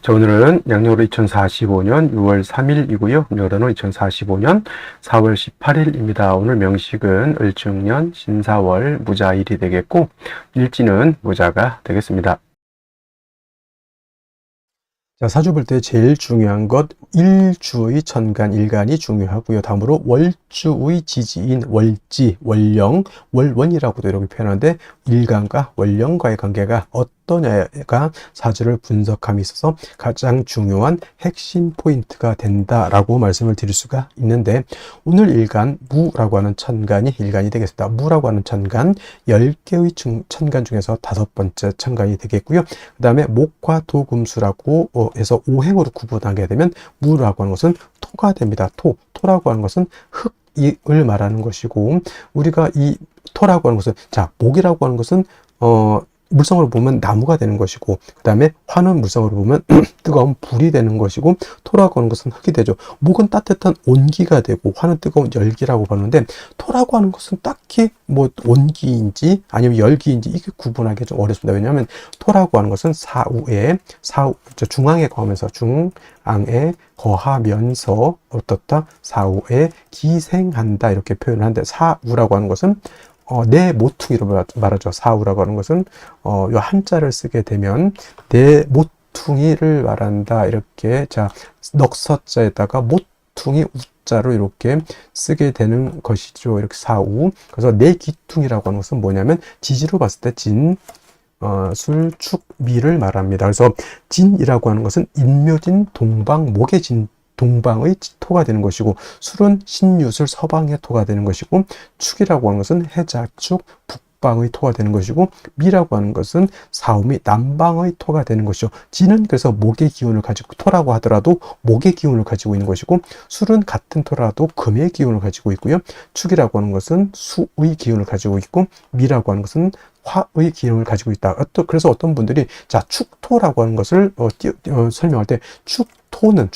자, 오늘은 양력으로 2045년 6월 3일이고요. 음력으로는 2045년 4월 18일입니다. 오늘 명식은 을중년 신사월 무자일이 되겠고, 일지는 무자가 되겠습니다. 자, 사주 볼 때 제일 중요한 것 일주의 천간, 일간이 중요하고요. 다음으로 월주의 지지인 월지, 월령, 월원이라고도 이렇게 표현하는데 일간과 월령과의 관계가 어떠냐가 사주를 분석함에 있어서 가장 중요한 핵심 포인트가 된다라고 말씀을 드릴 수가 있는데, 오늘 일간 무라고 하는 천간이 일간이 되겠습니다. 무라고 하는 천간 10개의 천간 중에서 5번째 천간이 되겠고요. 그 다음에 목화 토금수라고 해서 오행으로 구분하게 되면 무라고 하는 것은 토가 됩니다. 토라고 하는 것은 흙을 말하는 것이고, 우리가 이 토라고 하는 것은, 자, 목이라고 하는 것은 물성으로 보면 나무가 되는 것이고, 그 다음에 화는 물성으로 보면 뜨거운 불이 되는 것이고, 토라고 하는 것은 흙이 되죠. 목은 따뜻한 온기가 되고, 화는 뜨거운 열기라고 보는데, 토라고 하는 것은 딱히 뭐 온기인지 아니면 열기인지 이게 구분하기 좀 어렵습니다. 왜냐하면 토라고 하는 것은 중앙에 거하면서, 중앙에 거하면서 어떻다? 사후에 기생한다, 이렇게 표현을 하는데, 사우라고 하는 것은 내 모퉁이로 말하죠. 사우라고 하는 것은 요 한자를 쓰게 되면 내 모퉁이를 말한다, 이렇게. 자, 넉서자에다가 모퉁이 우자로 이렇게 쓰게 되는 것이죠. 이렇게 사우. 그래서 내 귀퉁이라고 하는 것은 뭐냐면 지지로 봤을 때 진, 술, 축, 미를 말합니다. 그래서 진이라고 하는 것은 인묘진, 동방, 목의 동방의 토가 되는 것이고, 술은 신유술, 서방의 토가 되는 것이고, 축이라고 하는 것은 해자축, 북방의 토가 되는 것이고, 미라고 하는 것은 사음이 남방의 토가 되는 것이죠. 진은 그래서 목의 기운을 가지고, 토라고 하더라도 목의 기운을 가지고 있는 것이고, 술은 같은 토라도 금의 기운을 가지고 있고요. 축이라고 하는 것은 수의 기운을 가지고 있고, 미라고 하는 것은 화의 기운을 가지고 있다. 그래서 어떤 분들이, 자, 축토라고 하는 것을 설명할 때 축토는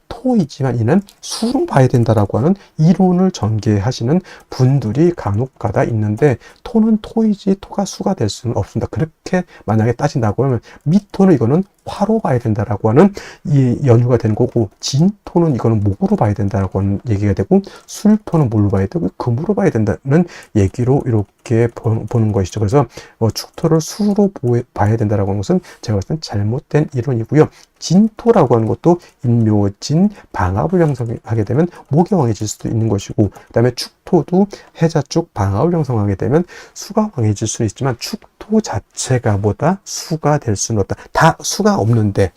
토이지만 이는 수로 봐야 된다라고 하는 이론을 전개하시는 분들이 간혹가다 있는데, 토는 토이지 토가 수가 될 수는 없습니다. 그렇게 만약에 따진다고 하면 미토는 이거는 화로 봐야 된다라고 하는 이 연유가 되는 거고, 진토는 이거는 목으로 봐야 된다라고 하는 얘기가 되고, 술토는 뭘로 봐야 되고 금으로 봐야 된다는 얘기로 이렇게 보는 것이죠. 그래서 축토를 수로 봐야 된다라고 하는 것은 제가 봤을 땐 잘못된 이론이고요. 진토라고 하는 것도 인묘진, 방압을 형성하게 되면 목이 왕해질 수도 있는 것이고, 그 다음에 축토도 해자축, 방압을 형성하게 되면 수가 왕해질 수는 있지만, 축토 자체가 보다 수가 될 수는 없다. 다 수가 없는데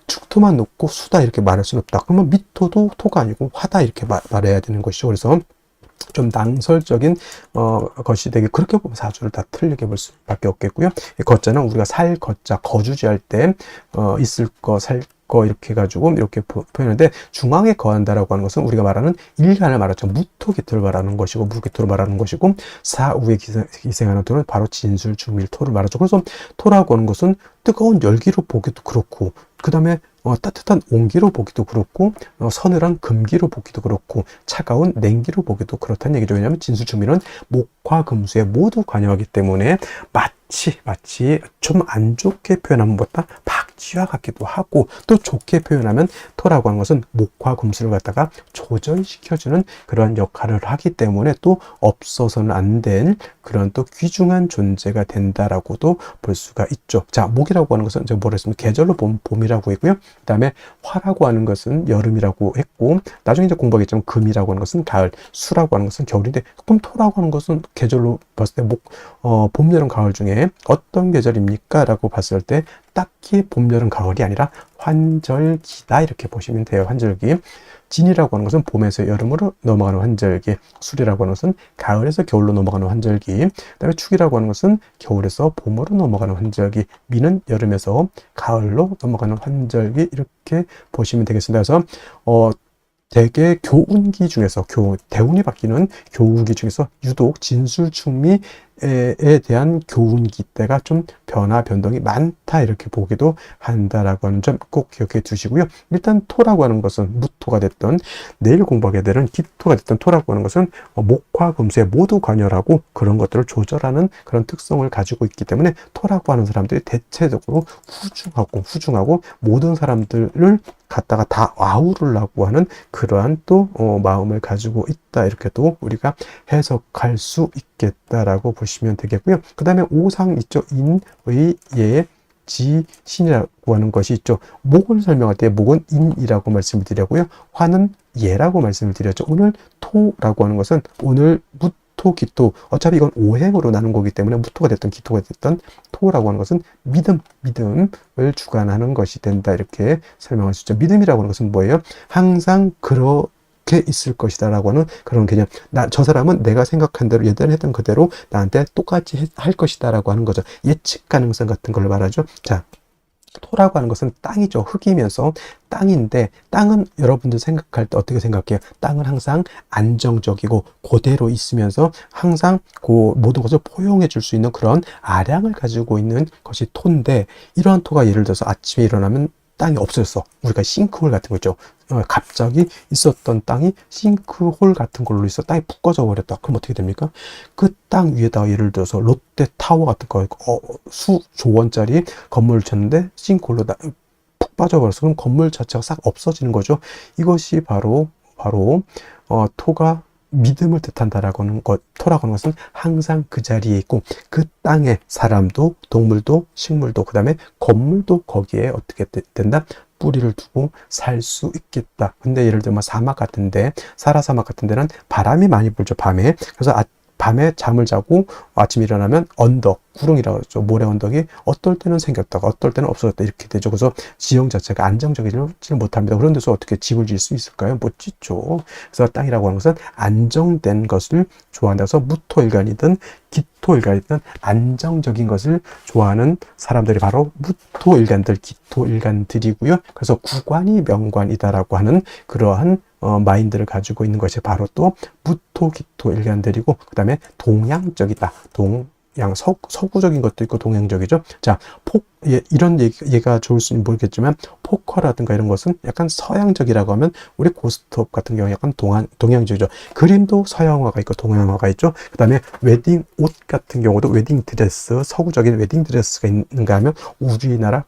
축토만 놓고 수다 이렇게 말할 수는 없다. 그러면 미토도 토가 아니고 화다 이렇게 말해야 되는 것이죠. 그래서 좀 낭설적인 것이 되게, 그렇게 보면 사주를 다 틀리게 볼 수밖에 없겠고요. 거자는 우리가 살 거자 거주지할 때 있을 거, 살 거 이렇게 해가지고 이렇게 표현하는데, 중앙에 거한다라고 하는 것은 우리가 말하는 일간을 말하죠. 무토기토를 말하는 것이고, 무기토를 말하는 것이고, 사후에 기생하는 토는 바로 진술, 중밀, 토를 말하죠. 그래서 토라고 하는 것은 뜨거운 열기로 보기도 그렇고, 그 다음에 따뜻한 온기로 보기도 그렇고, 서늘한 금기로 보기도 그렇고, 차가운 냉기로 보기도 그렇다는 얘기죠. 왜냐하면 진수중밀은 목화 금수에 모두 관여하기 때문에 마치 좀 안 좋게 표현하면 뭐다? 박쥐와 같기도 하고, 또 좋게 표현하면 토라고 하는 것은 목화 금수를 갖다가 조절시켜주는 그런 역할을 하기 때문에 또 없어서는 안 될 그런 또 귀중한 존재가 된다라고도 볼 수가 있죠. 자, 목이라고 하는 것은 제가 뭐라 했습니까? 계절로 보면 봄이라고 했고요. 그 다음에 화라고 하는 것은 여름이라고 했고, 나중에 이제 공부하겠지만 금이라고 하는 것은 가을, 수라고 하는 것은 겨울인데, 그럼 토라고 하는 것은 계절로 봤을 때 봄, 여름, 가을 중에 어떤 계절입니까? 라고 봤을 때 딱히 봄, 여름, 가을이 아니라 환절기다, 이렇게 보시면 돼요. 환절기. 진이라고 하는 것은 봄에서 여름으로 넘어가는 환절기, 술이라고 하는 것은 가을에서 겨울로 넘어가는 환절기, 그 다음에 축이라고 하는 것은 겨울에서 봄으로 넘어가는 환절기, 미는 여름에서 가을로 넘어가는 환절기, 이렇게 보시면 되겠습니다. 그래서 대개 교운기 중에서 대운이 바뀌는 교운기 중에서 유독 진술충미에 대한 교운기 때가 좀 변화 변동이 많다 이렇게 보기도 한다라고 하는 점 꼭 기억해 두시고요. 일단 토라고 하는 것은 무토가 됐던 내일 공부하게 되는 기토가 됐던 토라고 하는 것은 목화 금수에 모두 관여하고 그런 것들을 조절하는 그런 특성을 가지고 있기 때문에 토라고 하는 사람들이 대체적으로 후중하고 모든 사람들을 갖다가 다 아우르려고 하는 그러한 또 마음을 가지고 있다 이렇게 또 우리가 해석할 수 있겠다라고 보시면 되겠고요. 그 다음에 오상 있죠. 인의 예 지신이라고 하는 것이 있죠. 목을 설명할 때 목은 인이라고 말씀을 드렸고요. 화는 예라고 말씀을 드렸죠. 오늘 토라고 하는 것은 오늘 무토, 기토 어차피 이건 오행으로 나눈 거기 때문에 무토가 됐던 기토가 됐던 토라고 하는 것은 믿음을 주관하는 것이 된다 이렇게 설명할 수 있죠. 믿음이라고 하는 것은 뭐예요? 항상 그렇게 있을 것이다 라고 하는 그런 개념. 저 사람은 내가 생각한 대로 예전에 했던 그대로 나한테 똑같이 할 것이다 라고 하는 거죠. 예측 가능성 같은 걸 말하죠. 자, 토라고 하는 것은 땅이죠. 흙이면서 땅인데 땅은 여러분들 생각할 때 어떻게 생각해요? 땅은 항상 안정적이고 그대로 있으면서 항상 그 모든 것을 포용해 줄 수 있는 그런 아량을 가지고 있는 것이 토인데 이러한 토가 예를 들어서 아침에 일어나면 땅이 없어졌어. 우리가 싱크홀 같은 거 있죠. 갑자기 있었던 땅이 싱크홀 같은 걸로 있어 땅이 푹 꺼져 버렸다. 그럼 어떻게 됩니까? 그 땅 위에다가 예를 들어서 롯데타워 같은 거 수조 원짜리 건물을 쳤는데 싱크홀로 푹 빠져버려서 그럼 건물 자체가 싹 없어지는 거죠. 이것이 바로 토가 믿음을 뜻한다라고 하는 것, 토라고 하는 것은 항상 그 자리에 있고 그 땅에 사람도 동물도 식물도 그 다음에 건물도 거기에 어떻게 된다? 뿌리를 두고 살 수 있겠다. 근데 예를 들면 사막 같은데 사라사막 같은 데는 바람이 많이 불죠. 밤에. 그래서 밤에 잠을 자고 아침에 일어나면 언덕, 구릉이라고 그러죠. 모래 언덕이 어떨 때는 생겼다가 어떨 때는 없어졌다 이렇게 되죠. 그래서 지형 자체가 안정적이지 못합니다. 그런 데서 어떻게 집을 지을 수 있을까요? 못 짓죠. 그래서 땅이라고 하는 것은 안정된 것을 좋아한다서 무토일간이든 기토일간이든 안정적인 것을 좋아하는 사람들이 바로 무토일간들, 기토일간들이고요. 그래서 구관이 명관이다라고 하는 그러한 마인드를 가지고 있는 것이 바로 또 무토, 기토 일간들이고 그 다음에 동양적이다. 서구적인 것도 있고 동양적이죠. 자, 이런 얘기가 좋을지는 모르겠지만 포커라든가 이런 것은 약간 서양적이라고 하면 우리 고스톱 같은 경우 약간 동양적이죠. 그림도 서양화가 있고 동양화가 있죠. 그 다음에 웨딩 옷 같은 경우도 웨딩 드레스, 서구적인 웨딩 드레스가 있는가 하면 우리나라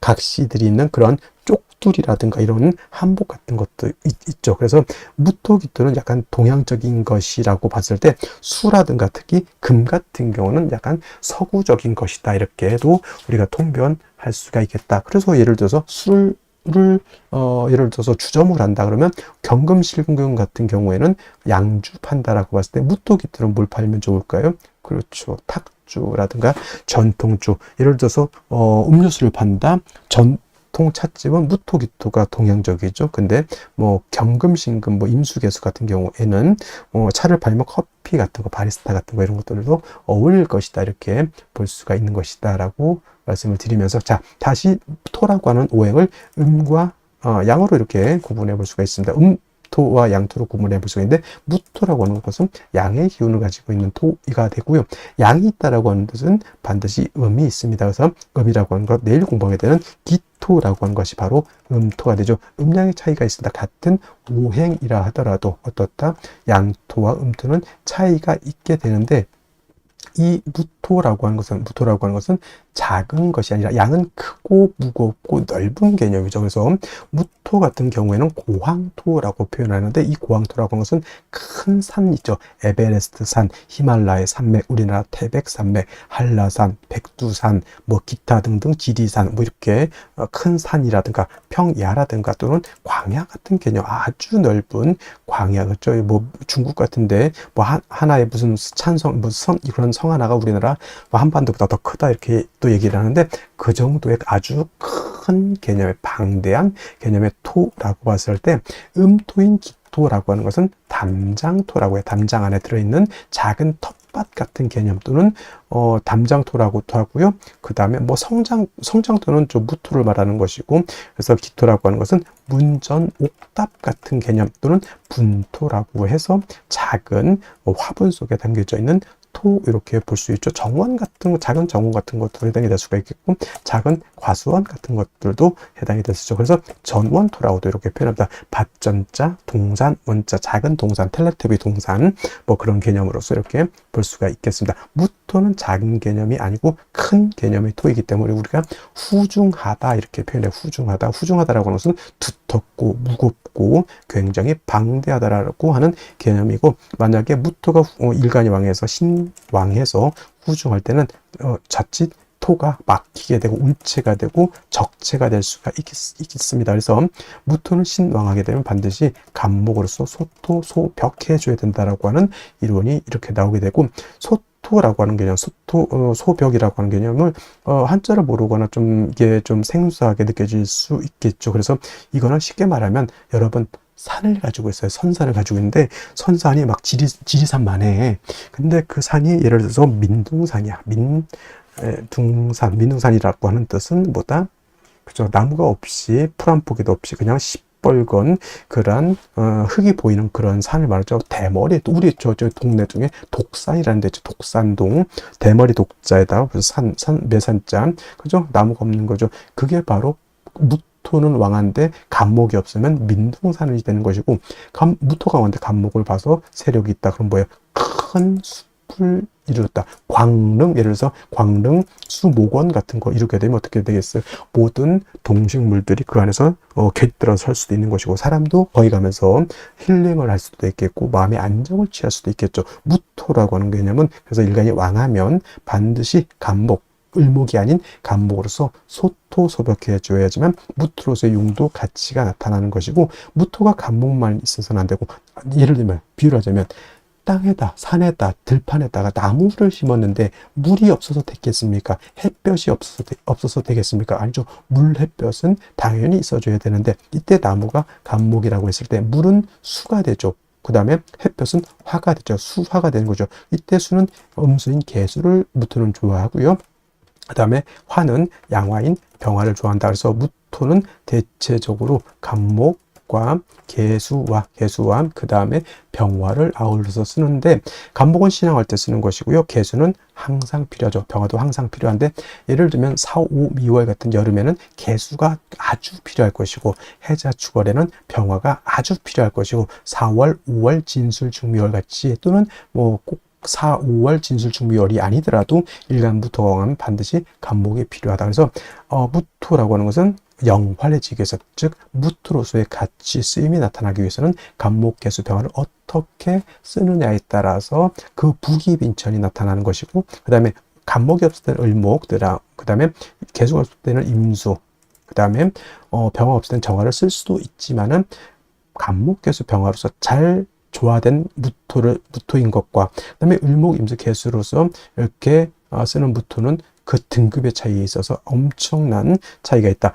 각시들이 있는 그런 쪽둘이라든가 이런 한복 같은 것도 있죠. 그래서 무토기토는 약간 동양적인 것이라고 봤을 때 수라든가 특히 금 같은 경우는 약간 서구적인 것이다 이렇게도 우리가 통변할 수가 있겠다. 그래서 예를 들어서 술을 예를 들어서 주점을 한다 그러면 경금실금 같은 경우에는 양주 판다라고 봤을 때 무토기토는 뭘 팔면 좋을까요? 그렇죠. 탁주라든가 전통주. 예를 들어서 음료수를 판다. 전통 찻집은 무토기토가 동양적이죠. 근데 경금신금 임수개수 같은 경우에는 차를 팔면 커피 같은 거, 바리스타 같은 거 이런 것들도 어울릴 것이다. 이렇게 볼 수가 있는 것이다라고 말씀을 드리면서 자, 다시 토라고 하는 오행을 음과 양으로 이렇게 구분해 볼 수가 있습니다. 토와 양토로 구분해 볼 수가 있는데 무토라고 하는 것은 양의 기운을 가지고 있는 토가 되고요. 양이 있다라고 하는 뜻은 반드시 음이 있습니다. 그래서 음이라고 하는 것 내일 공부하게 되는 기토라고 하는 것이 바로 음토가 되죠. 음양의 차이가 있습니다. 같은 오행이라 하더라도 어떻다? 양토와 음토는 차이가 있게 되는데 이 무토라고 하는 것은 작은 것이 아니라 양은 크고 무겁고 넓은 개념이죠. 그래서 무토 같은 경우에는 고황토라고 표현하는데 이 고황토라고 하는 것은 큰 산 있죠. 에베레스트 산, 히말라야 산맥, 우리나라 태백산맥, 한라산, 백두산, 기타 등등 지리산, 이렇게 큰 산이라든가 평야라든가 또는 광야 같은 개념, 아주 넓은 광야, 그렇죠. 중국 같은데 하나의 무슨 찬성, 그런 성 하나가 우리나라 한반도보다 더 크다 이렇게 또 얘기를 하는데 그 정도의 아주 큰 개념의 방대한 개념의 토라고 봤을 때 음토인 기토라고 하는 것은 담장토라고 해요. 담장 안에 들어있는 작은 텃밭 같은 개념 또는 담장토라고도 하고요. 그 다음에 뭐 성장토는 좀 무토를 말하는 것이고, 그래서 기토라고 하는 것은 문전 옥답 같은 개념 또는 분토라고 해서 작은 화분 속에 담겨져 있는 토, 이렇게 볼 수 있죠. 정원 같은 거, 작은 정원 같은 것도 해당이 될 수가 있겠고, 작은 과수원 같은 것들도 해당이 될 수 있죠. 그래서 전원토라고도 이렇게 표현합니다. 밭전자, 동산, 원자, 작은 동산, 텔레토비 동산, 뭐 그런 개념으로서 이렇게 볼 수가 있겠습니다. 무토는 작은 개념이 아니고 큰 개념의 토이기 때문에 우리가 후중하다 이렇게 표현해요. 후중하다. 후중하다라고 하는 것은 두텁고 무겁고 굉장히 방대하다라고 하는 개념이고, 만약에 무토가 일간이 왕해서 신왕해서 후중할 때는 자칫 토가 막히게 되고 운체가 되고 적체가 될 수가 있겠습니다. 그래서 무토는 신왕하게 되면 반드시 간목으로서 소토, 소벽해 줘야 된다라고 하는 이론이 이렇게 나오게 되고, 소토라고 하는 개념, 소벽이라고 하는 개념을 한자를 모르거나 좀 이게 좀 생소하게 느껴질 수 있겠죠. 그래서 이거는 쉽게 말하면 여러분 산을 가지고 있어요. 선산을 가지고 있는데 선산이 막 지리산만해. 근데 그 산이 예를 들어서 민둥산이야. 민둥산이라고 하는 뜻은 뭐다? 그죠? 나무가 없이 풀 한 포기도 없이 그냥 시뻘건 그런 흙이 보이는 그런 산을 말하죠. 대머리, 우리 저 동네 중에 독산이라는 데 있죠. 독산동, 대머리 독자에다가 매산자, 그죠? 나무가 없는 거죠. 그게 바로 무토는 왕한데 간목이 없으면 민둥산이 되는 것이고, 무토가 왕한데 간목을 봐서 세력이 있다. 그럼 뭐예요? 큰 숲을 이루었다. 광릉, 예를 들어서 광릉 수목원 같은 거 이루게 되면 어떻게 되겠어요? 모든 동식물들이 그 안에서 깃들어 설 수도 있는 것이고, 사람도 거기 가면서 힐링을 할 수도 있겠고 마음의 안정을 취할 수도 있겠죠. 무토라고 하는 개념은 그래서 일간이 왕하면 반드시 간목, 을목이 아닌 간목으로서 소토, 소벽해 줘야지만 무토로서의 용도, 가치가 나타나는 것이고, 무토가 간목만 있어서는 안 되고, 예를 들면 비유를 하자면 땅에다, 산에다, 들판에다가 나무를 심었는데 물이 없어서 됐겠습니까? 햇볕이 없어서 되겠습니까? 아니죠. 물, 햇볕은 당연히 있어줘야 되는데, 이때 나무가 간목이라고 했을 때 물은 수가 되죠. 그 다음에 햇볕은 화가 되죠. 수화가 되는 거죠. 이때 수는 음수인 개수를 무토는 좋아하고요. 그 다음에 화는 양화인 병화를 좋아한다. 그래서 무토는 대체적으로 간목과 개수와 그 다음에 병화를 아울러서 쓰는데, 간목은 신앙할 때 쓰는 것이고요. 개수는 항상 필요하죠. 병화도 항상 필요한데, 예를 들면 4, 5, 미월 같은 여름에는 개수가 아주 필요할 것이고, 해자축월에는 병화가 아주 필요할 것이고, 4월, 5월 진술중미월 같이 또는 꼭 4, 5월 진술중미월이 아니더라도 일간무토가 왕하면 반드시 간목이 필요하다. 그래서 무토라고 하는 것은 영활해지기 위해서, 즉 무토로서의 가치 쓰임이 나타나기 위해서는 간목, 개수, 병화를 어떻게 쓰느냐에 따라서 그 부기빈천이 나타나는 것이고, 그 다음에 간목이 없을 때는 을목, 그 다음에 개수가 없을 때는 임수, 그 다음에 병화 없을 때는 정화를 쓸 수도 있지만은 간목, 개수, 병화로서 잘 조화된 무토인 것과, 그 다음에 을목, 임수, 개수로서 이렇게 쓰는 무토는 그 등급의 차이에 있어서 엄청난 차이가 있다.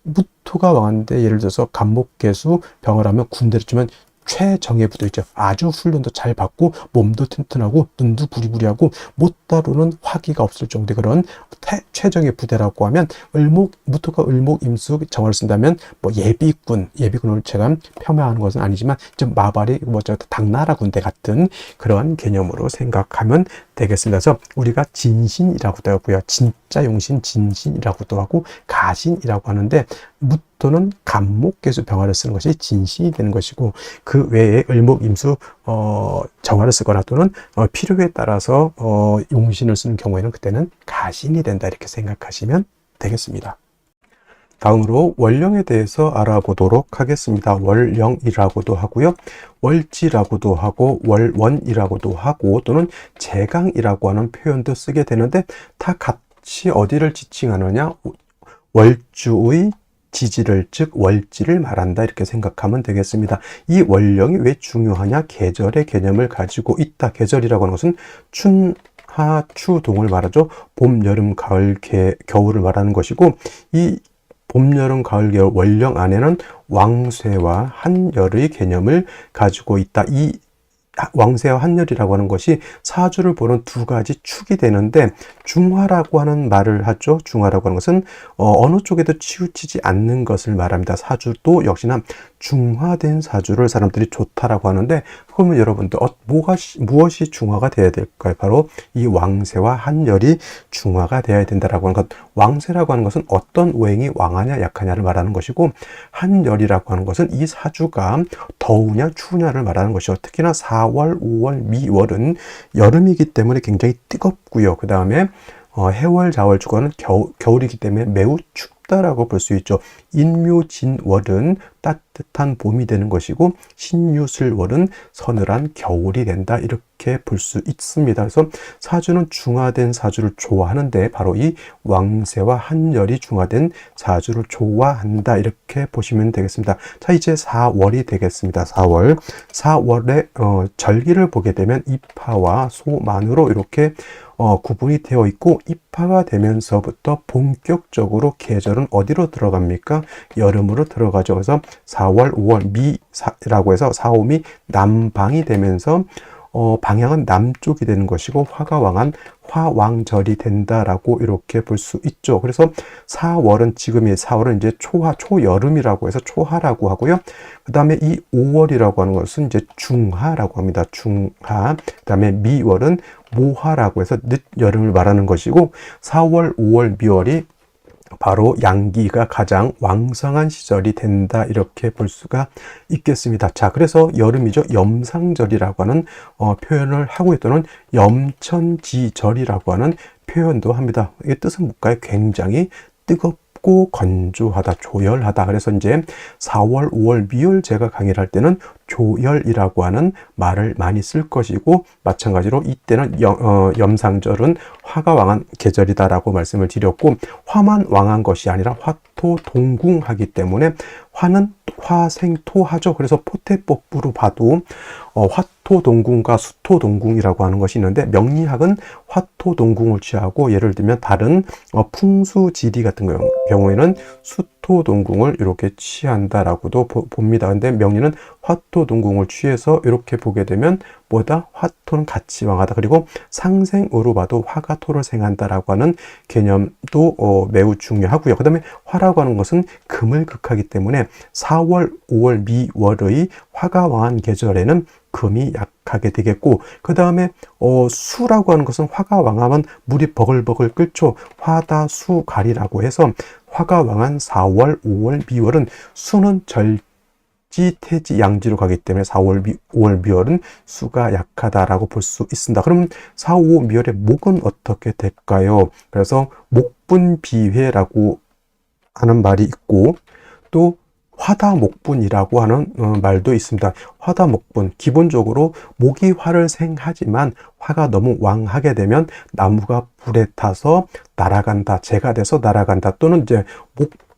무토가 왕한데 예를 들어서 간목, 개수, 병화라면 군대를 주면 최정예 부대 있죠. 아주 훈련도 잘 받고 몸도 튼튼하고 눈도 부리부리하고 못 다루는 화기가 없을 정도의 그런 최정예 부대라고 하면, 무토가 을목, 임수, 정화를 쓴다면 뭐 예비군을 제가 폄하하는 것은 아니지만 좀 마발이 당나라 군대 같은 그런 개념으로 생각하면 되겠습니다. 그래서 우리가 진신이라고도 하고요, 진짜 용신, 진신이라고도 하고 가신이라고 하는데, 무토는 간목, 개수, 병화를 쓰는 것이 진신이 되는 것이고, 그 외에 을목, 임수, 정화를 쓰거나 또는 필요에 따라서 용신을 쓰는 경우에는 그때는 가신이 된다, 이렇게 생각하시면 되겠습니다. 다음으로 월령에 대해서 알아보도록 하겠습니다. 월령이라고도 하고요, 월지라고도 하고, 월원이라고도 하고, 또는 제강이라고 하는 표현도 쓰게 되는데, 다 같이 어디를 지칭하느냐? 월주의 지지를, 즉 월지를 말한다, 이렇게 생각하면 되겠습니다. 이 월령이 왜 중요하냐? 계절의 개념을 가지고 있다. 계절이라고 하는 것은 춘하 추동을 말하죠. 봄, 여름, 가을, 겨울을 말하는 것이고, 이 봄, 여름, 가을, 겨울 월령 안에는 왕쇠와 한열의 개념을 가지고 있다. 이 왕세와 한열이라고 하는 것이 사주를 보는 두 가지 축이 되는데, 중화라고 하는 말을 하죠. 중화라고 하는 것은 어느 쪽에도 치우치지 않는 것을 말합니다. 사주도 역시나 중화된 사주를 사람들이 좋다라고 하는데, 그러면 여러분들 무엇이 중화가 되어야 될까요? 바로 이 왕세와 한열이 중화가 되어야 된다라고 하는 것. 왕세라고 하는 것은 어떤 오행이 왕하냐 약하냐를 말하는 것이고, 한열이라고 하는 것은 이 사주가 더우냐 추우냐를 말하는 것이죠. 특히나 4월, 5월, 미월은 여름이기 때문에 굉장히 뜨겁고요. 그 다음에 해월, 자월, 주간은 겨울이기 때문에 매우 춥다라고 볼 수 있죠. 인묘진월은 따뜻한 봄이 되는 것이고, 신유술월은 서늘한 겨울이 된다, 이렇게 볼 수 있습니다. 그래서 사주는 중화된 사주를 좋아하는데, 바로 이 왕세와 한열이 중화된 사주를 좋아한다, 이렇게 보시면 되겠습니다. 자, 이제 4월이 되겠습니다. 4월의 절기를 보게 되면 입하와 소만으로 이렇게 구분이 되어 있고, 입하가 되면서부터 본격적으로 계절은 어디로 들어갑니까? 여름으로 들어가죠. 그래서 4월, 5월 미라고 해서 4, 5미 남방이 되면서 방향은 남쪽이 되는 것이고, 화가 왕한 화왕절이 된다라고 이렇게 볼 수 있죠. 그래서 4월은 지금의 4월은 이제 초여름이라고 해서 초하라고 하고요. 그 다음에 이 5월이라고 하는 것은 이제 중하라고 합니다. 중하. 그 다음에 미월은 모하라고 해서 늦여름을 말하는 것이고, 4월, 5월, 미월이 바로 양기가 가장 왕성한 시절이 된다, 이렇게 볼 수가 있겠습니다. 자, 그래서 여름이죠. 염상절이라고 하는 표현을 하고 있다는 염천지절이라고 하는 표현도 합니다. 이 뜻은 뭘까요? 굉장히 뜨겁고 건조하다, 조열하다. 그래서 이제 4월, 5월, 미월 제가 강의를 할 때는 조열이라고 하는 말을 많이 쓸 것이고, 마찬가지로 이때는 염상절은 화가 왕한 계절이다라고 말씀을 드렸고, 화만 왕한 것이 아니라 화토동궁하기 때문에 화는 화생토하죠. 그래서 포태법부로 봐도 화토동궁과 수토동궁이라고 하는 것이 있는데, 명리학은 화토동궁을 취하고, 예를 들면 다른 풍수지리 같은 경우에는 수토동궁을 이렇게 취한다라고도 봅니다. 근데 명리는 화토동궁을 취해서 이렇게 보게 되면 뭐다? 화토는 같이 왕하다. 그리고 상생으로 봐도 화가 토를 생한다라고 하는 개념도 매우 중요하고요. 그 다음에 화라고 하는 것은 금을 극하기 때문에 4월, 5월, 미월의 화가 왕한 계절에는 금이 약하게 되겠고, 그 다음에 수라고 하는 것은 화가 왕하면 물이 버글버글 끓죠. 화다수갈이라고 해서 화가 왕한 4월, 5월, 미월은 수는 태지, 양지로 가기 때문에 4월, 5월, 미월은 수가 약하다라고 볼 수 있습니다. 그럼 4, 5, 미월의 목은 어떻게 될까요? 그래서 목분비회라고 하는 말이 있고, 또 화다목분이라고 하는 말도 있습니다. 화다목분, 기본적으로 목이 화를 생하지만 화가 너무 왕하게 되면 나무가 불에 타서 날아간다, 재가 돼서 날아간다, 또는 이제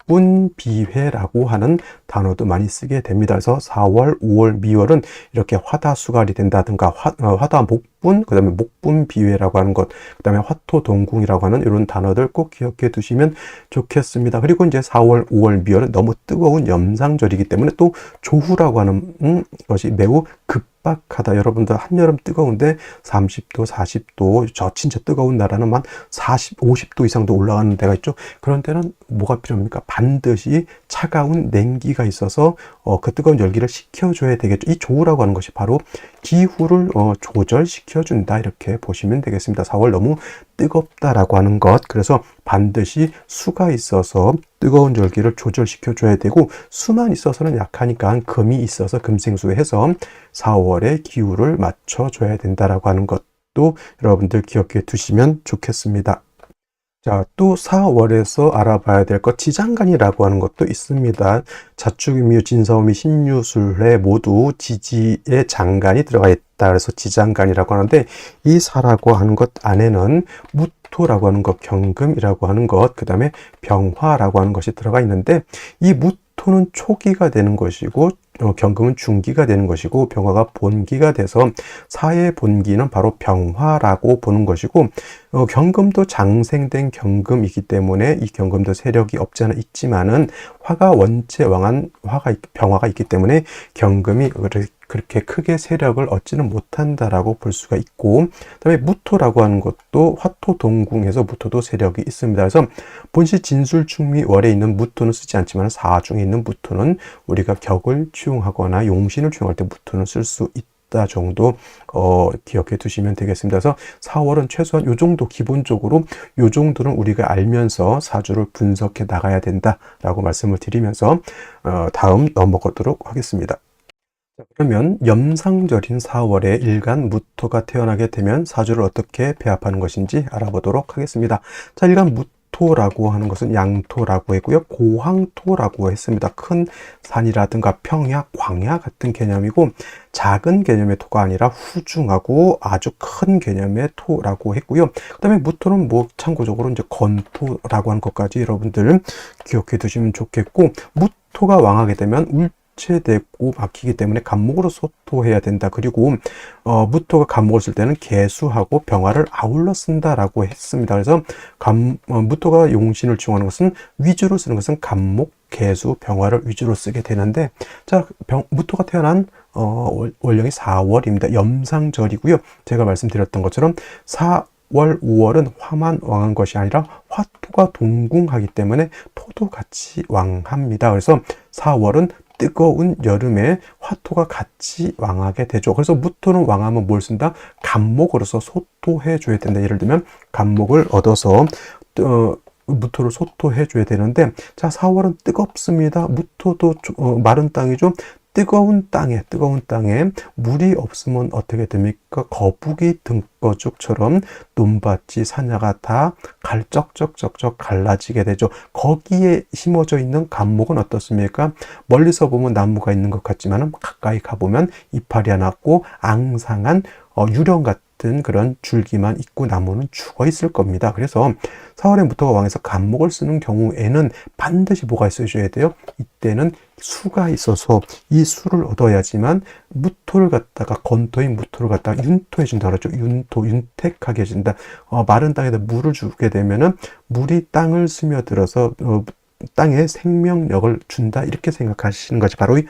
목분비회라고 하는 단어도 많이 쓰게 됩니다. 그래서 4월, 5월, 미월은 이렇게 화다수갈이 된다든가 화다목분, 그 다음에 목분비회라고 하는 것, 그 다음에 화토동궁이라고 하는 이런 단어들 꼭 기억해 두시면 좋겠습니다. 그리고 이제 4월, 5월, 미월은 너무 뜨거운 염상절이기 때문에 또 조후라고 하는 것이 매우 급박하다. 여러분들 한여름 뜨거운데 30도, 40도, 저 진짜 뜨거운 나라는 만 40, 50도 이상도 올라가는 데가 있죠. 그런 때는 뭐가 필요합니까? 반드시 차가운 냉기가 있어서 그 뜨거운 열기를 식혀줘야 되겠죠. 이 조우라고 하는 것이 바로 기후를 조절시켜준다, 이렇게 보시면 되겠습니다. 4월 너무 뜨겁다라고 하는 것, 그래서 반드시 수가 있어서 뜨거운 열기를 조절시켜줘야 되고, 수만 있어서는 약하니까 금이 있어서 금생수해서 4월의 기후를 맞춰줘야 된다라고 하는 것도 여러분들 기억해 두시면 좋겠습니다. 자, 또 4월에서 알아봐야 될 것, 지장간이라고 하는 것도 있습니다. 자축인묘, 진사오미, 신유술에 모두 지지의 장간이 들어가 있다. 그래서 지장간이라고 하는데, 이 사라고 하는 것 안에는 무토라고 하는 것, 경금이라고 하는 것, 그 다음에 병화라고 하는 것이 들어가 있는데, 이 무토는 초기가 되는 것이고, 경금은 중기가 되는 것이고 병화가 본기가 돼서 사의 본기는 바로 병화라고 보는 것이고, 경금도 장생된 경금이기 때문에 이 경금도 세력이 없지 않아 있지만은 화가 원체 왕한 병화가 있기 때문에 경금이 그렇게 크게 세력을 얻지는 못한다라고 볼 수가 있고, 그다음에 무토라고 하는 것도 화토동궁에서 무토도 세력이 있습니다. 그래서 본시 진술충미 월에 있는 무토는 쓰지 않지만 사중에 있는 무토는 우리가 격을 취용하거나 용신을 취용할 때 무토는 쓸 수 있다 정도 기억해 두시면 되겠습니다. 그래서 4월은 최소한 요 정도, 기본적으로 요 정도는 우리가 알면서 사주를 분석해 나가야 된다라고 말씀을 드리면서 다음 넘어가도록 하겠습니다. 그러면 염상절인 4월에 일간 무토가 태어나게 되면 사주를 어떻게 배합하는 것인지 알아보도록 하겠습니다. 자, 일간 무토라고 하는 것은 양토라고 했고요. 고황토라고 했습니다. 큰 산이라든가 평야, 광야 같은 개념이고, 작은 개념의 토가 아니라 후중하고 아주 큰 개념의 토라고 했고요. 그 다음에 무토는 뭐 참고적으로 이제 건토라고 하는 것까지 여러분들 기억해 두시면 좋겠고, 무토가 왕하게 되면 체되고 막히기 때문에 간목으로 소토해야 된다. 그리고 무토가 간목을 쓸 때는 개수하고 병화를 아울러 쓴다라고 했습니다. 그래서 무토가 용신을 취용하는 것은 위주로 쓰는 것은 간목, 개수, 병화를 위주로 쓰게 되는데, 자, 무토가 태어난 월령이 4월입니다. 염상절이고요. 제가 말씀드렸던 것처럼 4월, 5월은 화만 왕한 것이 아니라 화토가 동궁하기 때문에 토도 같이 왕합니다. 그래서 4월은 뜨거운 여름에 화토가 같이 왕하게 되죠. 그래서 무토는 왕하면 뭘 쓴다? 간목으로서 소토해 줘야 된다. 예를 들면 간목을 얻어서 무토를 소토해 줘야 되는데, 자, 4월은 뜨겁습니다. 무토도 마른 땅이죠. 뜨거운 땅에 물이 없으면 어떻게 됩니까? 거북이 등거죽처럼 논밭이 사냐가 다 쩍쩍쩍쩍 갈라지게 되죠. 거기에 심어져 있는 간목은 어떻습니까? 멀리서 보면 나무가 있는 것 같지만 가까이 가보면 이파리 하나 없고 앙상한 유령 같은 그런 줄기만 있고 나무는 죽어 있을 겁니다. 그래서 4월에 무토가 왕해서 간목을 쓰는 경우에는 반드시 뭐가 있어줘야 돼요? 이때는 수가 있어서 이 수를 얻어야지만 무토를 갖다가 건토인 무토를 갖다가 윤토해 준다 그러죠. 윤택하게 해준다. 마른 땅에다 물을 주게 되면은 물이 땅을 스며들어서 땅에 생명력을 준다, 이렇게 생각하시는 것이 바로 이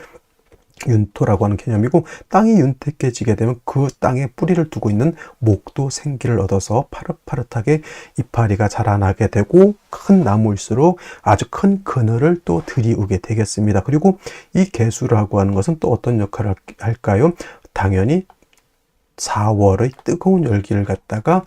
윤토라고 하는 개념이고, 땅이 윤택해지게 되면 그 땅에 뿌리를 두고 있는 목도 생기를 얻어서 파릇파릇하게 이파리가 자라나게 되고, 큰 나무일수록 아주 큰 그늘을 또 들이우게 되겠습니다. 그리고 이 개수라고 하는 것은 또 어떤 역할을 할까요? 당연히 4월의 뜨거운 열기를 갖다가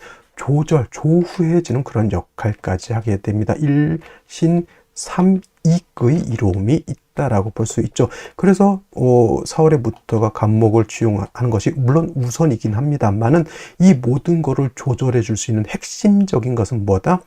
조후해지는 그런 역할까지 하게 됩니다. 일신 삼익의 이로움이 있다라고 볼 수 있죠. 그래서 4월에 무토가 간목을 취용하는 것이 물론 우선이긴 합니다만은, 이 모든 거를 조절해 줄 수 있는 핵심적인 것은 뭐다?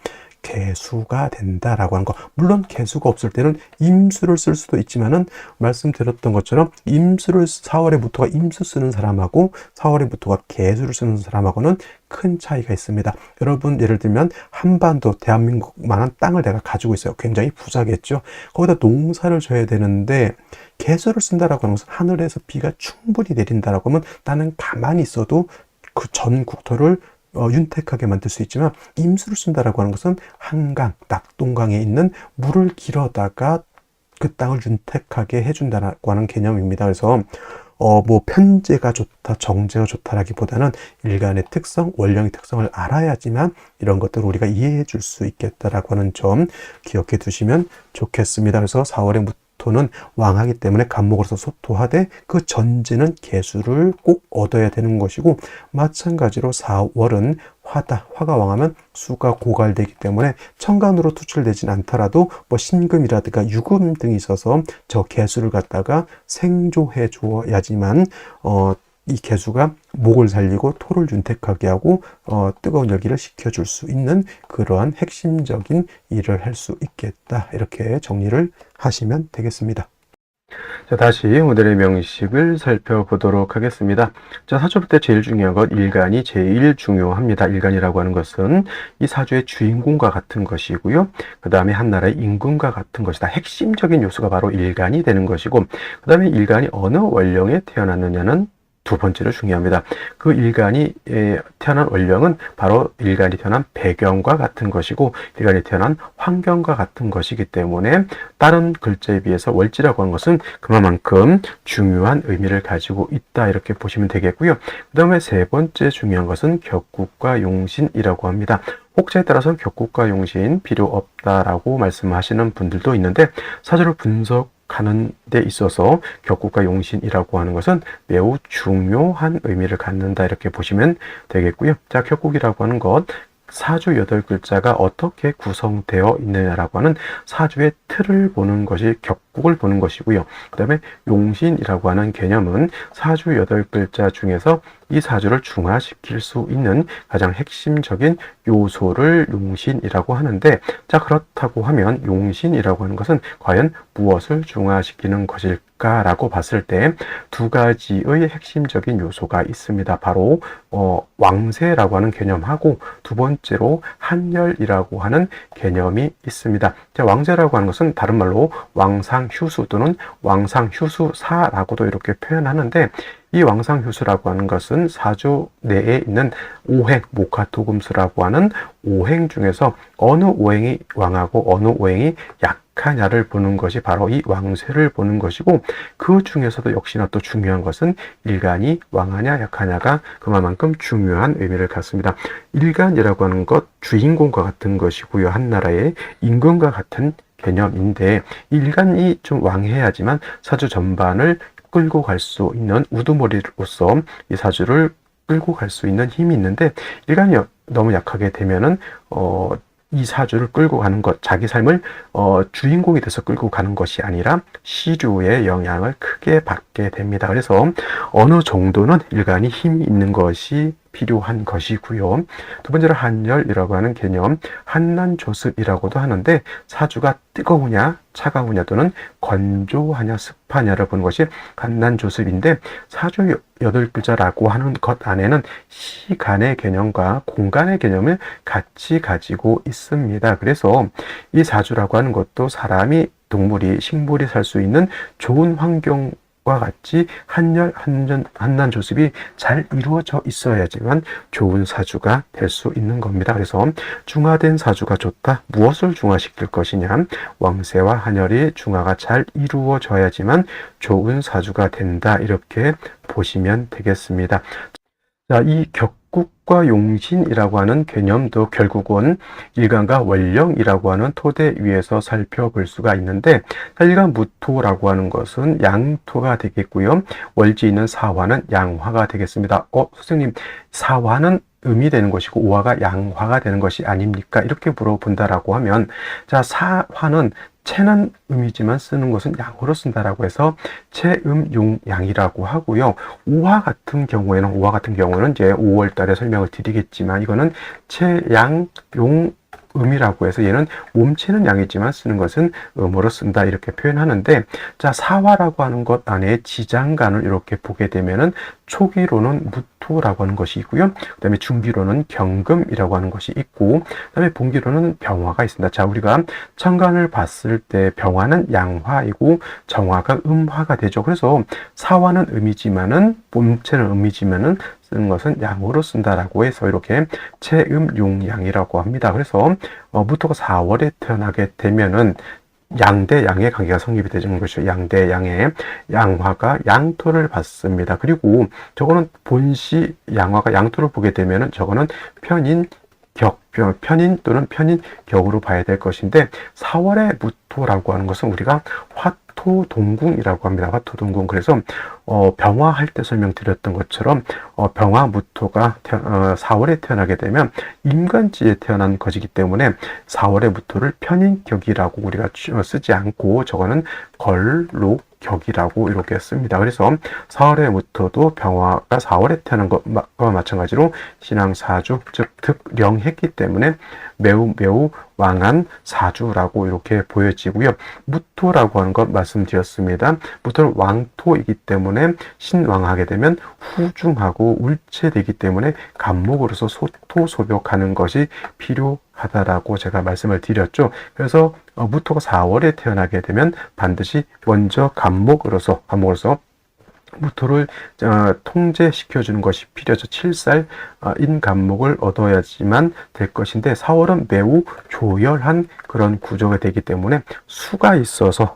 개수가 된다라고 하는 거. 물론 개수가 없을 때는 임수를 쓸 수도 있지만은, 말씀드렸던 것처럼 4월에 무토가 임수 쓰는 사람하고 4월에 무토가 개수를 쓰는 사람하고는 큰 차이가 있습니다. 여러분, 예를 들면 한반도, 대한민국만한 땅을 내가 가지고 있어요. 굉장히 부자겠죠. 거기다 농사를 져야 되는데 개수를 쓴다라고 하는 것은 하늘에서 비가 충분히 내린다라고 하면 나는 가만히 있어도 그 전 국토를 윤택하게 만들 수 있지만, 임수를 쓴다라고 하는 것은 한강, 낙동강에 있는 물을 길어다가 그 땅을 윤택하게 해준다라고 하는 개념입니다. 그래서 뭐 편제가 좋다, 정제가 좋다라기보다는 일간의 특성, 원령의 특성을 알아야지만 이런 것들을 우리가 이해해 줄 수 있겠다라고 하는 점 기억해 두시면 좋겠습니다. 그래서 4월에 무토는 왕하기 때문에 간목으로서 소토하되 그 전제는 개수를 꼭 얻어야 되는 것이고, 마찬가지로 4월은 화가 왕하면 수가 고갈되기 때문에 천간으로 투출되진 않더라도 뭐 신금이라든가 유금 등이 있어서 저 개수를 갖다가 생조해 주어야지만 이 개수가 목을 살리고 토를 윤택하게 하고 뜨거운 열기를 식혀줄 수 있는 그러한 핵심적인 일을 할 수 있겠다, 이렇게 정리를 하시면 되겠습니다. 자, 다시 오늘의 명식을 살펴보도록 하겠습니다. 자, 사주볼 때 제일 중요한 것, 일간이 제일 중요합니다. 일간이라고 하는 것은 이 사주의 주인공과 같은 것이고요. 그 다음에 한 나라의 임금과 같은 것이다. 핵심적인 요소가 바로 일간이 되는 것이고, 그 다음에 일간이 어느 원령에 태어났느냐는 두 번째로 중요합니다. 그 일간이 태어난 원령은 바로 일간이 태어난 배경과 같은 것이고, 일간이 태어난 환경과 같은 것이기 때문에 다른 글자에 비해서 월지라고 하는 것은 그만큼 중요한 의미를 가지고 있다, 이렇게 보시면 되겠고요. 그 다음에 세 번째 중요한 것은 격국과 용신이라고 합니다. 혹자에 따라서 격국과 용신 필요 없다라고 말씀하시는 분들도 있는데, 사주를 분석하는 데 있어서 격국과 용신이라고 하는 것은 매우 중요한 의미를 갖는다, 이렇게 보시면 되겠고요. 자, 격국이라고 하는 것, 사주 8글자가 어떻게 구성되어 있느냐라고 하는 사주의 틀을 보는 것이 격국을 보는 것이고요. 그 다음에 용신이라고 하는 개념은 사주 8글자 중에서 이 사주를 중화시킬 수 있는 가장 핵심적인 요소를 용신이라고 하는데, 자, 그렇다고 하면 용신이라고 하는 것은 과연 무엇을 중화시키는 것일까라고 봤을 때 두 가지의 핵심적인 요소가 있습니다. 바로 왕세라고 하는 개념하고 두 번째로 한열이라고 하는 개념이 있습니다. 자, 왕세라고 하는 것은 다른 말로 왕상휴수 또는 왕상휴수사라고도 이렇게 표현하는데, 이 왕상휴수라고 하는 것은 사주 내에 있는 오행, 목화토금수라고 하는 오행 중에서 어느 오행이 왕하고 어느 오행이 약하냐를 보는 것이 바로 이 왕세를 보는 것이고, 그 중에서도 역시나 또 중요한 것은 일간이 왕하냐 약하냐가 그만큼 중요한 의미를 갖습니다. 일간이라고 하는 것, 주인공과 같은 것이고요. 한 나라의 임금과 같은 개념인데, 일간이 좀 왕해야지만 사주 전반을 끌고 갈 수 있는 우두머리로서 이 사주를 끌고 갈 수 있는 힘이 있는데, 일간이 너무 약하게 되면은 이 사주를 끌고 가는 것, 자기 삶을 주인공이 돼서 끌고 가는 것이 아니라 시류의 영향을 크게 받게 됩니다. 그래서 어느 정도는 일간이 힘이 있는 것이 필요한 것이고요. 두 번째로 한열이라고 하는 개념, 한난조습이라고도 하는데, 사주가 뜨거우냐 차가우냐 또는 건조하냐 습하냐를 보는 것이 한난조습인데, 사주 8글자라고 하는 것 안에는 시간의 개념과 공간의 개념을 같이 가지고 있습니다. 그래서 이 사주라고 하는 것도 사람이, 동물이, 식물이 살 수 있는 좋은 환경 과 같이 한난조습이 잘 이루어져 있어야지만 좋은 사주가 될 수 있는 겁니다. 그래서 중화된 사주가 좋다. 무엇을 중화시킬 것이냐? 왕세와 한열이 중화가 잘 이루어져야지만 좋은 사주가 된다. 이렇게 보시면 되겠습니다. 자, 이 격국과 용신이라고 하는 개념도 결국은 일간과 원령이라고 하는 토대 위에서 살펴볼 수가 있는데, 일간 무토라고 하는 것은 양토가 되겠고요. 월지 있는 사화는 양화가 되겠습니다. 선생님, 사화는 음이 되는 것이고 오화가 양화가 되는 것이 아닙니까? 이렇게 물어본다라고 하면, 자, 사화는 채는 음이지만 쓰는 것은 양으로 쓴다라고 해서 채음용양이라고 하고요. 오화 같은 경우에는 이제 5월 달에 설명을 드리겠지만, 이거는 채양용 음이라고 해서 얘는 몸체는 양이지만 쓰는 것은 음으로 쓴다, 이렇게 표현하는데, 자, 사화라고 하는 것 안에 지장간을 이렇게 보게 되면은 초기로는 무토라고 하는 것이 있고요. 그 다음에 중기로는 경금이라고 하는 것이 있고, 그 다음에 분기로는 병화가 있습니다. 자, 우리가 천간을 봤을 때 병화는 양화이고 정화가 음화가 되죠. 그래서 사화는 음이지만은, 몸체는 음이지만은 쓰는 것은 양으로 쓴다라고 해서 이렇게 채음용양이라고 합니다. 그래서 무토가 4월에 태어나게 되면은 양 대 양의 관계가 성립이 되는 것이죠. 양 대 양의 양화가 양토를 받습니다. 그리고 저거는 본시 양화가 양토를 보게 되면은 저거는 편인 또는 편인격으로 봐야 될 것인데, 4월의 무토라고 하는 것은 우리가 화토동궁이라고 합니다. 화토동궁. 그래서 병화할 때 설명드렸던 것처럼 병화무토가 4월에 태어나게 되면 임간지에 태어난 것이기 때문에 4월의 무토를 편인격이라고 우리가 쓰지 않고 저거는 걸록격이라고 이렇게 씁니다. 그래서 4월의 무토도 병화가 4월에 태어난 것과 마찬가지로 신앙사주 즉 득령했기 때문에 매우 왕한 사주라고 이렇게 보여지고요. 무토라고 하는 것 말씀드렸습니다. 무토는 왕토이기 때문에 신왕하게 되면 후중하고 울체되기 때문에 간목으로서 소토소벽하는 것이 필요하다라고 제가 말씀을 드렸죠. 그래서 무토가 4월에 태어나게 되면 반드시 먼저 간목으로서 무토를 통제시켜주는 것이 필요하죠. 7살 인간목을 얻어야지만 될 것인데 4월은 매우 조열한 그런 구조가 되기 때문에 수가 있어서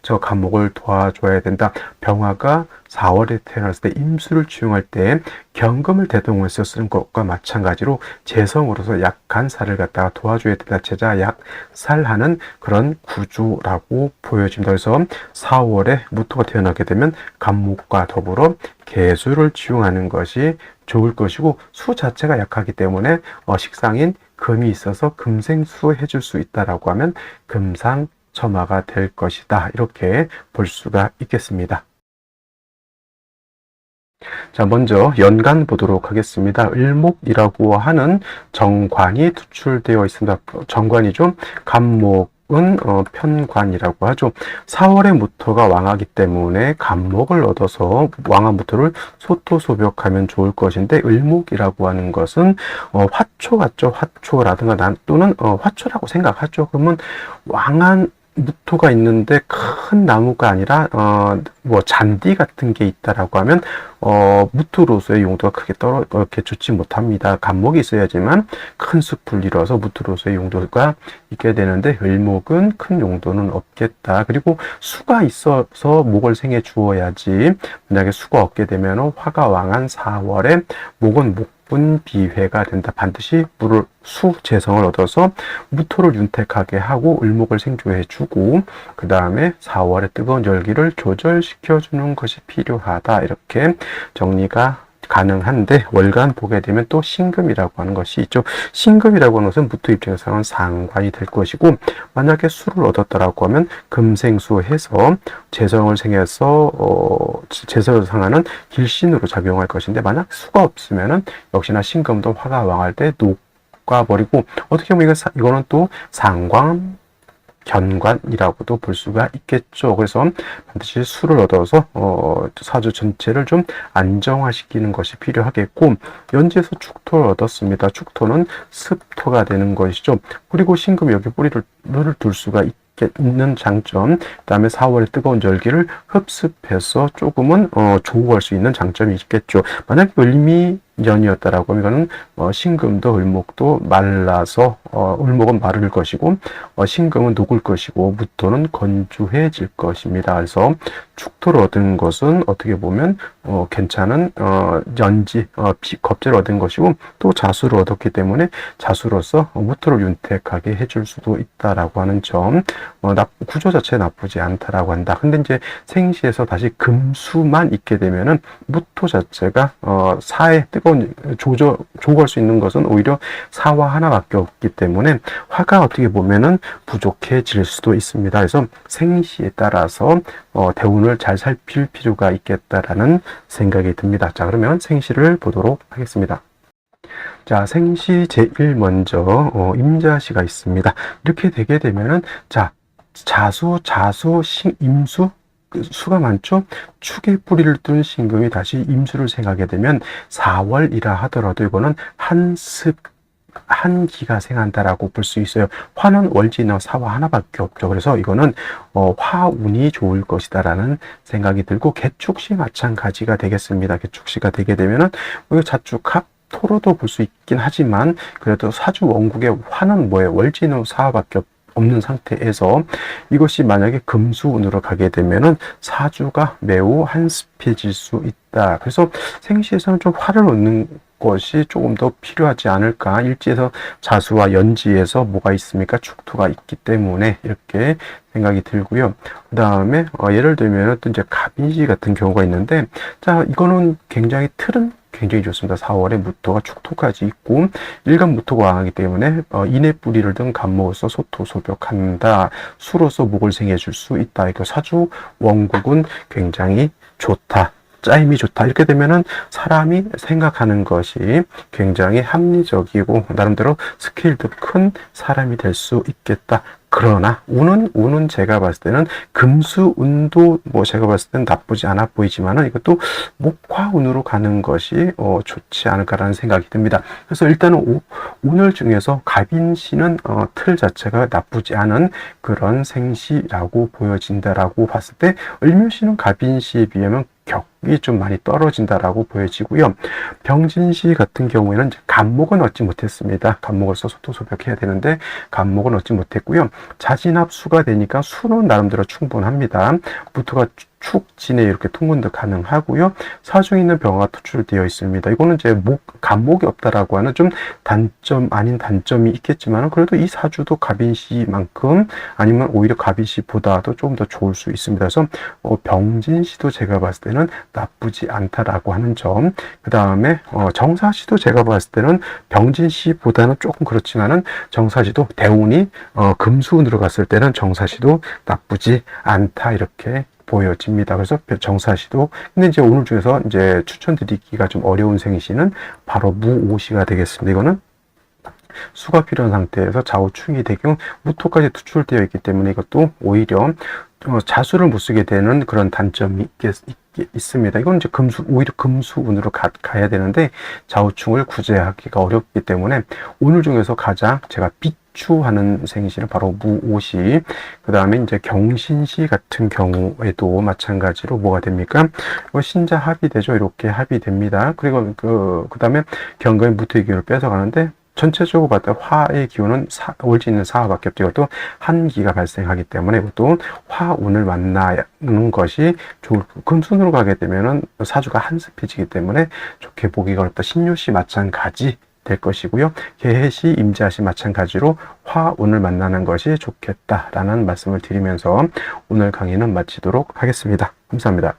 저 간목을 도와줘야 된다. 병화가 4월에 태어났을 때 임수를 주용할 때 경금을 대동해서 쓰는 것과 마찬가지로 재성으로서 약한 살을 갖다가 도와줘야 된다. 제자 약살하는 그런 구조라고 보여집니다. 그래서 4월에 무토가 태어나게 되면 간목과 더불어 개수를 지용하는 것이 좋을 것이고 수 자체가 약하기 때문에 식상인 금이 있어서 금생수 해줄 수 있다라고 하면 금상첨화가 될 것이다. 이렇게 볼 수가 있겠습니다. 자, 먼저 연간 보도록 하겠습니다. 을목이라고 하는 정관이 투출되어 있습니다. 정관이죠. 간목은 편관이라고 하죠. 4월에 무토가 왕하기 때문에 간목을 얻어서 왕한 무토를 소토소벽하면 좋을 것인데 을목이라고 하는 것은 화초 같죠. 화초라든가 또는 화초라고 생각하죠. 그러면 왕한 무토가 있는데 큰 나무가 아니라 뭐 잔디 같은 게 있다라고 하면 무토로서의 용도가 크게 이렇게 좋지 못합니다. 간목이 있어야지만 큰 숲을 이뤄서 무토로서의 용도가 있게 되는데 을목은 큰 용도는 없겠다. 그리고 수가 있어서 목을 생해 주어야지. 만약에 수가 없게 되면 화가 왕한 4월에 목은 비회가 된다. 반드시 수재성을 얻어서 무토를 윤택하게 하고 을목을 생조해 주고 그 다음에 4월의 뜨거운 열기를 조절시켜 주는 것이 필요하다. 이렇게 정리가 가능한데 월간 보게 되면 또 신금이라고 하는 것이 있죠. 신금이라고 하는 것은 무토 입장에서는 상관이 될 것이고 만약에 수를 얻었다라고 하면 금생수해서 재성을 생해서 재성을 상하는 길신으로 작용할 것인데 만약 수가 없으면은 역시나 신금도 화가 왕할 때 녹아버리고 어떻게 보면 이거는 또 상관 견관이라고도 볼 수가 있겠죠. 그래서 반드시 수를 얻어서 사주 전체를 좀 안정화시키는 것이 필요하겠고 연지에서 축토를 얻었습니다. 축토는 습토가 되는 것이죠. 그리고 신금이 여기 뿌리를 둘 수가 있는 장점, 그 다음에 4월의 뜨거운 열기를 흡습해서 조금은 조우할 수 있는 장점이 있겠죠. 만약에 을미년이었다라고 하면 이거는 신금도 을목도 말라서 을목은 마를 것이고 신금은 녹을 것이고 무토는 건조해질 것입니다. 그래서 축토를 얻은 것은 어떻게 보면 괜찮은 연지 겁재를 얻은 것이고 또 자수를 얻었기 때문에 자수로서 무토를 윤택하게 해줄 수도 있다라고 하는 점 구조 자체 나쁘지 않다라고 한다. 근데 이제 생시에서 다시 금수만 있게 되면은 무토 자체가 사에 뜨거운 조우할 수 있는 것은 오히려 사화 하나밖에 없기 때문에 화가 어떻게 보면은 부족해질 수도 있습니다. 그래서 생시에 따라서 대운을 잘 살필 필요가 있겠다라는 생각이 듭니다. 자, 그러면 생시를 보도록 하겠습니다. 자, 생시 제1 먼저 임자시가 있습니다. 이렇게 되게 되면은 자, 자수, 임수 수가 많죠. 축의 뿌리를 둔 신금이 다시 임수를 생하게 되면 4월이라 하더라도 이거는 한기가 생한다라고 볼 수 있어요. 화는 월지나 사화 하나밖에 없죠. 그래서 이거는 화운이 좋을 것이다라는 생각이 들고 개축시 마찬가지가 되겠습니다. 개축시가 되게 되면은 자축합 토로도 볼 수 있긴 하지만 그래도 사주 원국의 화는 뭐예요? 월지는 사화밖에 없는 상태에서 이것이 만약에 금수운으로 가게 되면은 사주가 매우 한습해질 수 있다. 그래서 생시에서는 좀 화를 얻는 것이 조금 더 필요하지 않을까. 일지에서 자수와 연지에서 뭐가 있습니까? 축토가 있기 때문에 이렇게 생각이 들고요. 그 다음에 예를 들면 또 이제 갑인시 같은 경우가 있는데, 자, 이거는 굉장히 틀은 굉장히 좋습니다. 4월에 무토가 축토까지 있고 일간 무토가 왕하기 때문에 인의 뿌리를 든 간목으로서 소토소벽한다. 수로서 목을 생해줄 수 있다. 이거 사주 원국은 굉장히 좋다. 짜임이 좋다. 이렇게 되면은 사람이 생각하는 것이 굉장히 합리적이고 나름대로 스케일도 큰 사람이 될 수 있겠다. 그러나 운은 제가 봤을 때는 금수운도 뭐 제가 봤을 때는 나쁘지 않아 보이지만은 이것도 목화운으로 가는 것이 좋지 않을까라는 생각이 듭니다. 그래서 일단은 오늘 중에서 갑인시는 틀 자체가 나쁘지 않은 그런 생시라고 보여진다라고 봤을 때, 을묘시는 갑인시에 비하면 격이 좀 많이 떨어진다라고 보여지고요. 병진시 같은 경우에는 간목은 얻지 못했습니다. 간목으로서 소토소벽해야 되는데 간목은 얻지 못했고요. 자진합수가 되니까 수는 나름대로 충분합니다. 무토가 축진에 이렇게 통근도 가능하고요. 사중에 있는 병화가 투출되어 있습니다. 이거는 이제 간목이 없다라고 하는 좀 단점 아닌 단점이 있겠지만 그래도 이 사주도 갑인시만큼 아니면 오히려 갑인시보다도 조금 더 좋을 수 있습니다. 그래서 병진시도 제가 봤을 때는 나쁘지 않다라고 하는 점. 그 다음에 정사시도 제가 봤을 때는 병진시보다는 조금 그렇지만은 정사시도 대운이 금수운으로 갔을 때는 정사시도 나쁘지 않다 이렇게 보여집니다. 그래서 정사시도, 근데 이제 오늘 중에서 이제 추천드리기가 좀 어려운 생시는 바로 무오시가 되겠습니다. 이거는 수가 필요한 상태에서 좌우충이 되고 무토까지 투출되어 있기 때문에 이것도 오히려 자수를 못 쓰게 되는 그런 단점이 있습니다. 이건 이제 오히려 금수운으로 가야 되는데 좌우충을 구제하기가 어렵기 때문에 오늘 중에서 가장 제가 비추하는 생시는 바로 무오시. 그 다음에 이제 경신시 같은 경우에도 마찬가지로 뭐가 됩니까? 신자 합이 되죠. 이렇게 합이 됩니다. 그리고 그 다음에 경금의 무토의 기운을 뺏어가는데 전체적으로 봤을 때 화의 기운은 올지는 사화밖에 없죠. 이것도 한기가 발생하기 때문에 이것도 화운을 만나는 것이 좋을, 금순으로 가게 되면은 사주가 한습해지기 때문에 좋게 보기가 어렵다. 신유시 마찬가지 될 것이고요. 개해시, 임자시 마찬가지로 화운을 만나는 것이 좋겠다라는 말씀을 드리면서 오늘 강의는 마치도록 하겠습니다. 감사합니다.